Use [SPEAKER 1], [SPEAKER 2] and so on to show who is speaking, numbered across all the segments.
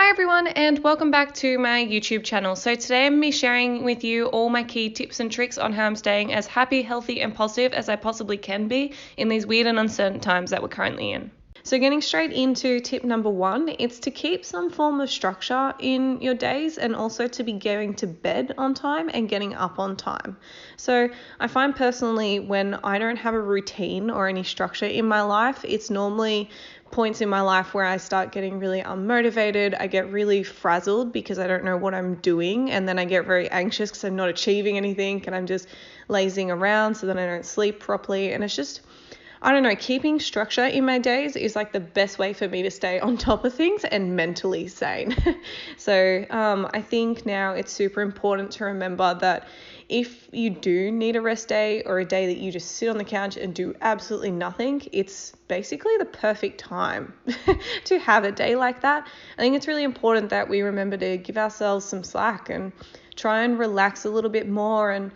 [SPEAKER 1] Hi everyone, and welcome back to my YouTube channel. So today I'm going to be sharing with you all my key tips and tricks on how I'm staying as happy, healthy and positive as I possibly can be in these weird and uncertain times that we're currently in. So getting straight into tip number 1, it's to keep some form of structure in your days and also to be going to bed on time and getting up on time. So I find personally when I don't have a routine or any structure in my life, it's normally points in my life where I start getting really unmotivated. I get really frazzled because I don't know what I'm doing, and then I get very anxious because I'm not achieving anything and I'm just lazing around, so then I don't sleep properly. And it's just, I don't know, keeping structure in my days is like the best way for me to stay on top of things and mentally sane. So I think now it's super important to remember that if you do need a rest day or a day that you just sit on the couch and do absolutely nothing, it's basically the perfect time to have a day like that. I think it's really important that we remember to give ourselves some slack and try and relax a little bit more. And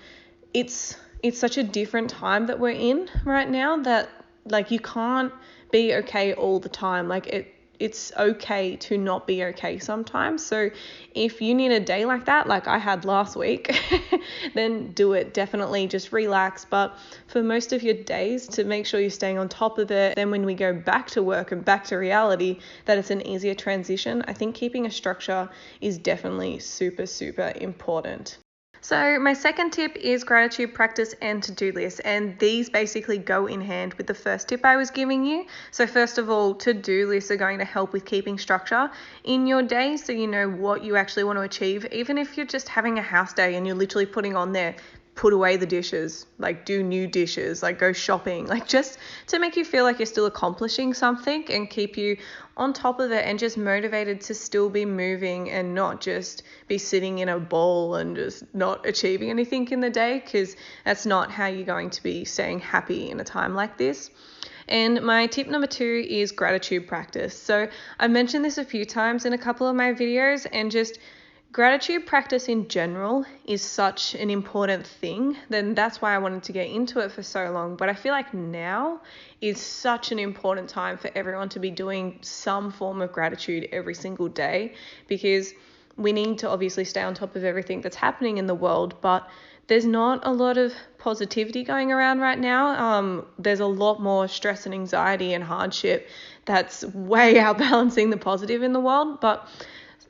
[SPEAKER 1] it's such a different time that we're in right now that like you can't be okay all the time. Like it's okay to not be okay sometimes. So if you need a day like that, like I had last week, then do it. Definitely just relax. But for most of your days, to make sure you're staying on top of it, then when we go back to work and back to reality, that it's an easier transition. I think keeping a structure is definitely super, super important. So my second tip is gratitude practice and to-do list, and these basically go in hand with the first tip I was giving you. So first of all, to-do lists are going to help with keeping structure in your day so you know what you actually want to achieve. Even if you're just having a house day and you're literally putting on there, put away the dishes, like do new dishes, like go shopping, like just to make you feel like you're still accomplishing something and keep you on top of it and just motivated to still be moving and not just be sitting in a ball and just not achieving anything in the day, because that's not how you're going to be staying happy in a time like this. And my tip number 2 is gratitude practice. So I've mentioned this a few times in a couple of my videos, and just gratitude practice in general is such an important thing. Then that's why I wanted to get into it for so long. But I feel like now is such an important time for everyone to be doing some form of gratitude every single day, because we need to obviously stay on top of everything that's happening in the world, but there's not a lot of positivity going around right now. There's a lot more stress and anxiety and hardship that's way outbalancing the positive in the world. But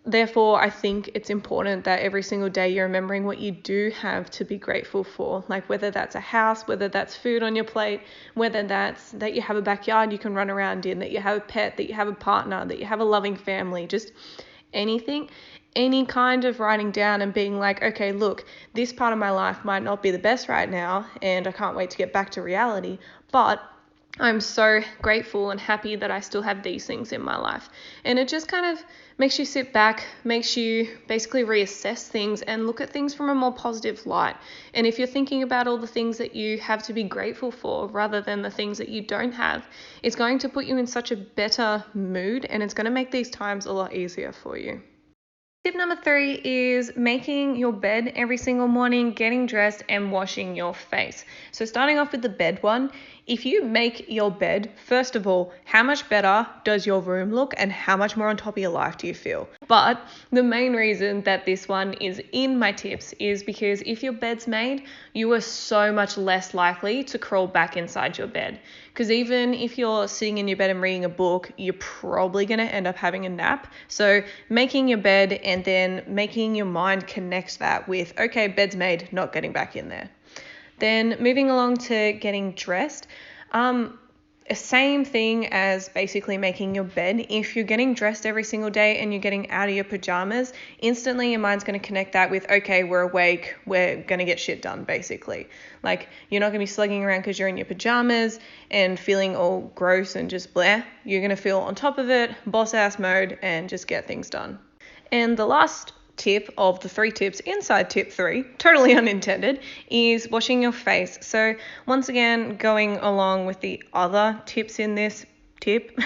[SPEAKER 1] therefore, I think it's important that every single day you're remembering what you do have to be grateful for, like whether that's a house, whether that's food on your plate, whether that's that you have a backyard you can run around in, that you have a pet, that you have a partner, that you have a loving family, just anything, any kind of writing down and being like, okay, look, this part of my life might not be the best right now and I can't wait to get back to reality, but I'm so grateful and happy that I still have these things in my life. And it just kind of makes you sit back, makes you basically reassess things and look at things from a more positive light. And if you're thinking about all the things that you have to be grateful for rather than the things that you don't have, it's going to put you in such a better mood, and it's going to make these times a lot easier for you. Tip number 3 is making your bed every single morning, getting dressed and washing your face. So starting off with the bed one, if you make your bed, first of all, how much better does your room look and how much more on top of your life do you feel? But the main reason that this one is in my tips is because if your bed's made, you are so much less likely to crawl back inside your bed. Because even if you're sitting in your bed and reading a book, you're probably going to end up having a nap. So making your bed and then making your mind connect that with, okay, bed's made, not getting back in there. Then moving along to getting dressed, same thing as basically making your bed. If you're getting dressed every single day and you're getting out of your pajamas, instantly your mind's going to connect that with, okay, we're awake, we're going to get shit done, basically. Like, you're not going to be slugging around because you're in your pajamas and feeling all gross and just bleh. You're going to feel on top of it, boss ass mode, and just get things done. And the last tip of the 3 tips inside tip 3, totally unintended, is washing your face. So once again, going along with the other tips in this tip,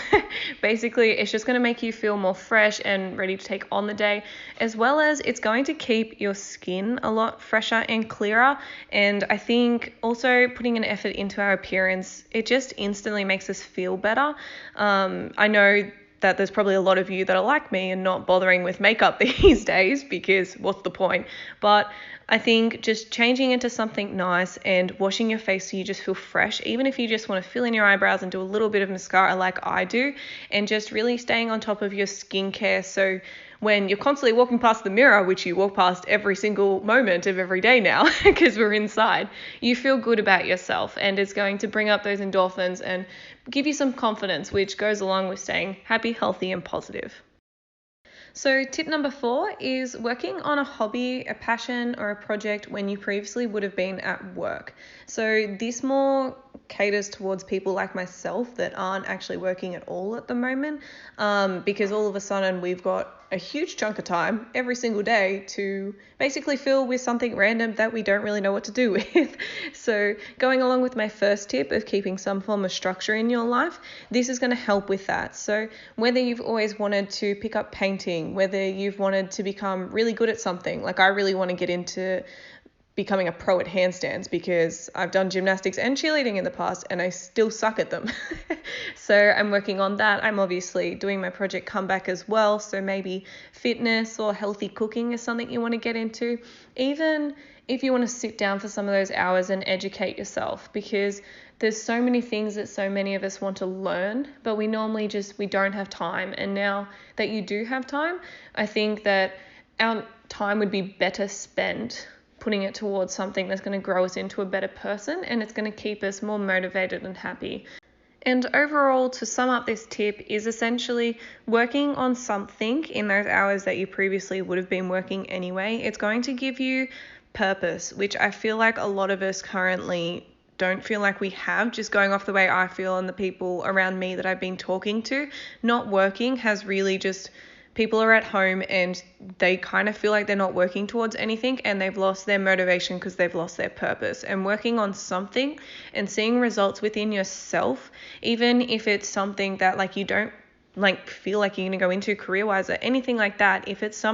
[SPEAKER 1] basically it's just going to make you feel more fresh and ready to take on the day, as well as it's going to keep your skin a lot fresher and clearer. And I think also putting an effort into our appearance, it just instantly makes us feel better. I know that there's probably a lot of you that are like me and not bothering with makeup these days, because what's the point? But I think just changing into something nice and washing your face so you just feel fresh, even if you just want to fill in your eyebrows and do a little bit of mascara like I do, and just really staying on top of your skincare. So when you're constantly walking past the mirror, which you walk past every single moment of every day now because we're inside, you feel good about yourself, and it's going to bring up those endorphins and give you some confidence, which goes along with staying happy, healthy, and positive. So tip number 4 is working on a hobby, a passion, or a project when you previously would have been at work. So this more caters towards people like myself that aren't actually working at all at the moment, because all of a sudden we've got a huge chunk of time every single day to basically fill with something random that we don't really know what to do with. So going along with my first tip of keeping some form of structure in your life, this is going to help with that. So whether you've always wanted to pick up painting, whether you've wanted to become really good at something, like I really want to get into becoming a pro at handstands because I've done gymnastics and cheerleading in the past and I still suck at them. So I'm working on that. I'm obviously doing my Project Comeback as well. So maybe fitness or healthy cooking is something you want to get into. Even if you want to sit down for some of those hours and educate yourself, because there's so many things that so many of us want to learn, but we normally we don't have time. And now that you do have time, I think that our time would be better spent putting it towards something that's going to grow us into a better person, and it's going to keep us more motivated and happy. And overall, to sum up this tip, is essentially working on something in those hours that you previously would have been working anyway. It's going to give you purpose, which I feel like a lot of us currently don't feel like we have. Just going off the way I feel and the people around me that I've been talking to, not working has really just... People are at home and they kind of feel like they're not working towards anything, and they've lost their motivation because they've lost their purpose. And working on something and seeing results within yourself, even if it's something that like you don't like feel like you're going to go into career-wise or anything like that, if it's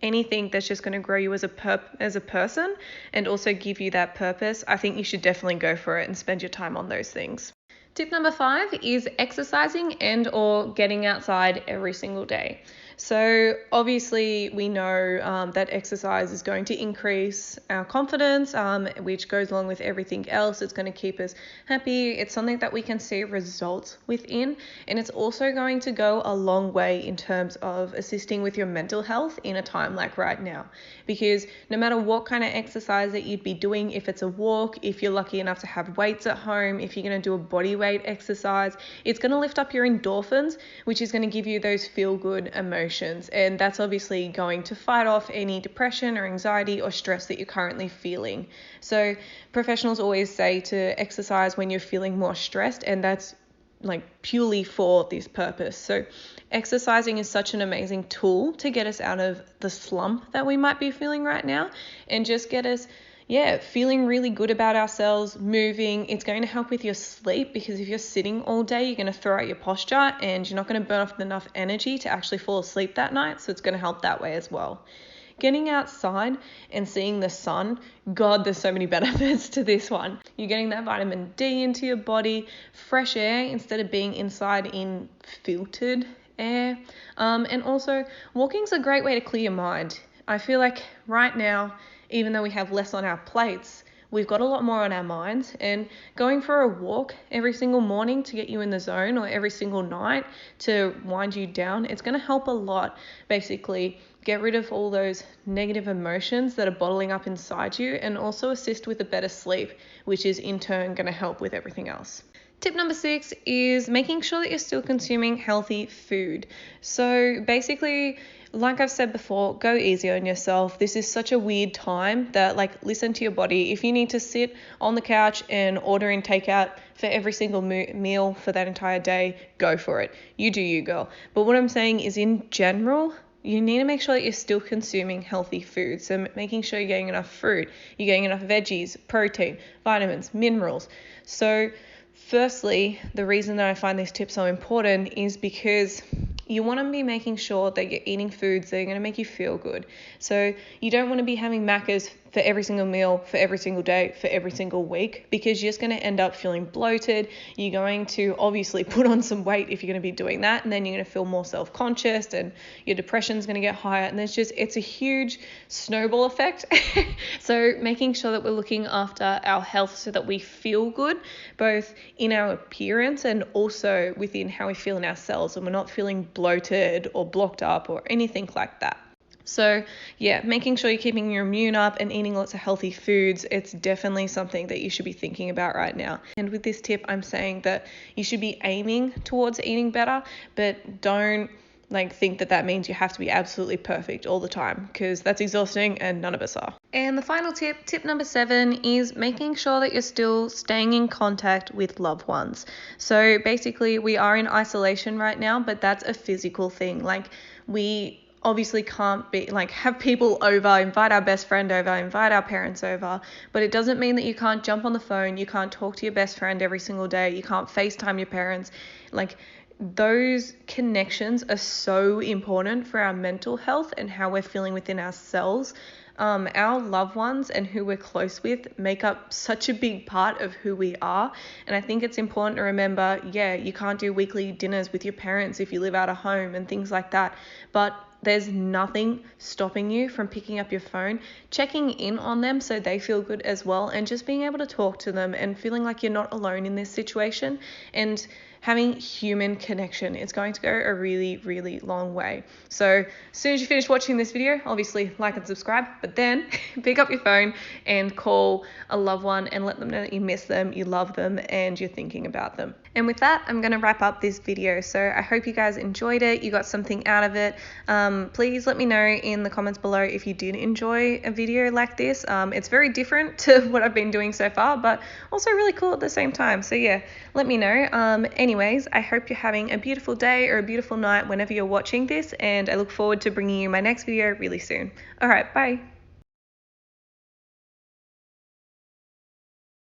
[SPEAKER 1] anything that's just going to grow you as a person and also give you that purpose, I think you should definitely go for it and spend your time on those things. Tip number 5 is exercising and or getting outside every single day. So obviously we know that exercise is going to increase our confidence, which goes along with everything else. It's going to keep us happy. It's something that we can see results within, and it's also going to go a long way in terms of assisting with your mental health in a time like right now. Because no matter what kind of exercise that you'd be doing, if it's a walk, if you're lucky enough to have weights at home, if you're going to do a body weight exercise, it's going to lift up your endorphins, which is going to give you those feel-good emotions. And that's obviously going to fight off any depression or anxiety or stress that you're currently feeling. So professionals always say to exercise when you're feeling more stressed, and that's like purely for this purpose. So exercising is such an amazing tool to get us out of the slump that we might be feeling right now and just get us feeling really good about ourselves, moving. It's going to help with your sleep, because if you're sitting all day, you're going to throw out your posture and you're not going to burn off enough energy to actually fall asleep that night. So it's going to help that way as well. Getting outside and seeing the sun, God, there's so many benefits to this one. You're getting that vitamin D into your body, fresh air instead of being inside in filtered air. And also, walking's a great way to clear your mind. I feel like right now, even though we have less on our plates, we've got a lot more on our minds, and going for a walk every single morning to get you in the zone, or every single night to wind you down, it's going to help a lot. Basically, get rid of all those negative emotions that are bottling up inside you, and also assist with a better sleep, which is in turn going to help with everything else. Tip number 6 is making sure that you're still consuming healthy food. So basically, like I've said before, go easy on yourself. This is such a weird time that, listen to your body. If you need to sit on the couch and order in takeout for every single meal for that entire day, go for it. You do you, girl. But what I'm saying is, in general, you need to make sure that you're still consuming healthy food. So making sure you're getting enough fruit, you're getting enough veggies, protein, vitamins, minerals. So firstly, the reason that I find these tips so important is because you want to be making sure that you're eating foods that are going to make you feel good. So you don't want to be having Macca's for every single meal, for every single day, for every single week, because you're just going to end up feeling bloated. You're going to obviously put on some weight if you're going to be doing that, and then you're going to feel more self-conscious and your depression's going to get higher, and it's a huge snowball effect. So making sure that we're looking after our health so that we feel good, both in our appearance and also within how we feel in ourselves, and we're not feeling bloated or blocked up or anything like that. So yeah, making sure you're keeping your immune up and eating lots of healthy foods, it's definitely something that you should be thinking about right now. And with this tip, I'm saying that you should be aiming towards eating better, but don't think that means you have to be absolutely perfect all the time, because that's exhausting and none of us are. And the final tip number 7, is making sure that you're still staying in contact with loved ones. So basically we are in isolation right now, but that's a physical thing. We obviously can't be have people over, invite our best friend over, invite our parents over, but it doesn't mean that you can't jump on the phone, you can't talk to your best friend every single day, you can't FaceTime your parents. Those connections are so important for our mental health and how we're feeling within ourselves. Our loved ones and who we're close with make up such a big part of who we are. And I think it's important to remember, you can't do weekly dinners with your parents if you live out of home and things like that. But there's nothing stopping you from picking up your phone, checking in on them so they feel good as well, and just being able to talk to them and feeling like you're not alone in this situation. And having human connection is going to go a really, really long way. So as soon as you finish watching this video, obviously like and subscribe, but then pick up your phone and call a loved one and let them know that you miss them, you love them, and you're thinking about them. And with that, I'm going to wrap up this video. So I hope you guys enjoyed it, you got something out of it. Please let me know in the comments below if you did enjoy a video like this. It's very different to what I've been doing so far, but also really cool at the same time. So yeah, let me know. Anyways, I hope you're having a beautiful day or a beautiful night whenever you're watching this, and I look forward to bringing you my next video really soon. All right, bye.